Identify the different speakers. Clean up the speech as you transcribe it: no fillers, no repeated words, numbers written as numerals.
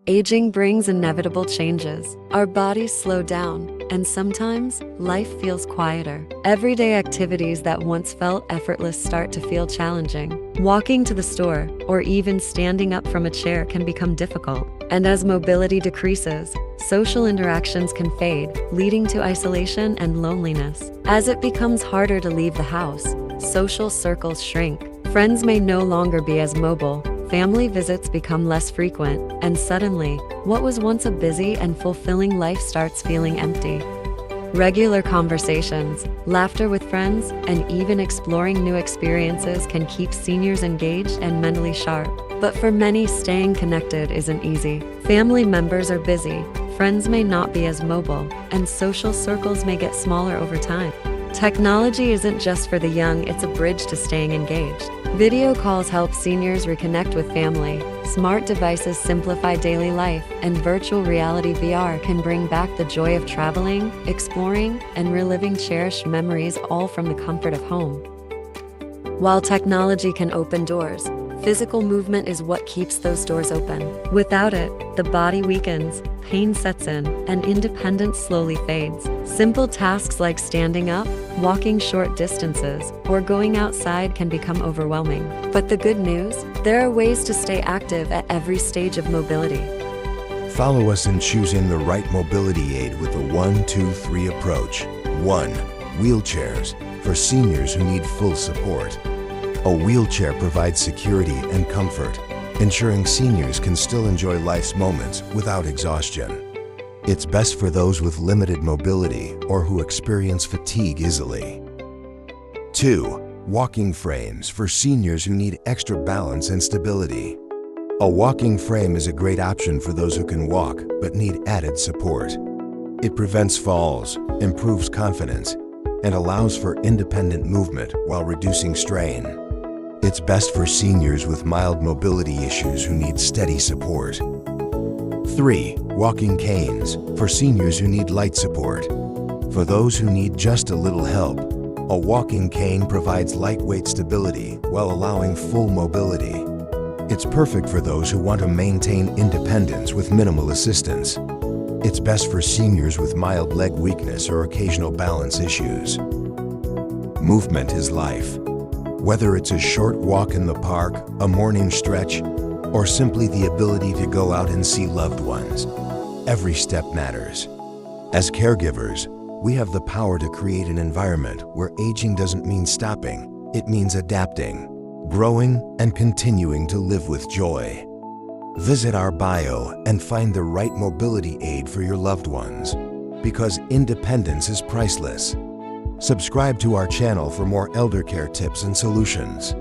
Speaker 1: Aging brings inevitable changes. Our bodies slow down, and sometimes life feels quieter. Everyday activities that once felt effortless start to feel challenging. Walking to the store or even standing up from a chair can become difficult. And as mobility decreases, social interactions can fade, leading to isolation and loneliness. As it becomes harder to leave the house, social circles shrink. Friends may no longer be as mobile. Family visits become less frequent, and suddenly, what was once a busy and fulfilling life starts feeling empty. Regular conversations, laughter with friends, and even exploring new experiences can keep seniors engaged and mentally sharp. But for many, staying connected isn't easy. Family members are busy, friends may not be as mobile, and social circles may get smaller over time. Technology isn't just for the young, it's a bridge to staying engaged. Video calls help seniors reconnect with family. Smart devices simplify daily life, and virtual reality VR can bring back the joy of traveling, exploring, and reliving cherished memories, all from the comfort of home. While technology can open doors, physical movement is what keeps those doors open. Without it, the body weakens, pain sets in, and independence slowly fades. Simple tasks like standing up, walking short distances, or going outside can become overwhelming. But the good news? There are ways to stay active at every stage of mobility.
Speaker 2: Follow us in choosing the right mobility aid with the 1-2-3 approach. 1. Wheelchairs, for seniors who need full support. A wheelchair provides security and comfort, ensuring seniors can still enjoy life's moments without exhaustion. It's best for those with limited mobility or who experience fatigue easily. 2. Walking frames, for seniors who need extra balance and stability. A walking frame is a great option for those who can walk but need added support. It prevents falls, improves confidence, and allows for independent movement while reducing strain. It's best for seniors with mild mobility issues who need steady support. 3. Walking canes, for seniors who need light support. For those who need just a little help, a walking cane provides lightweight stability while allowing full mobility. It's perfect for those who want to maintain independence with minimal assistance. It's best for seniors with mild leg weakness or occasional balance issues. Movement is life. Whether it's a short walk in the park, a morning stretch, or simply the ability to go out and see loved ones, every step matters. As caregivers, we have the power to create an environment where aging doesn't mean stopping, it means adapting, growing, and continuing to live with joy. Visit our bio and find the right mobility aid for your loved ones, because independence is priceless. Subscribe to our channel for more elder care tips and solutions.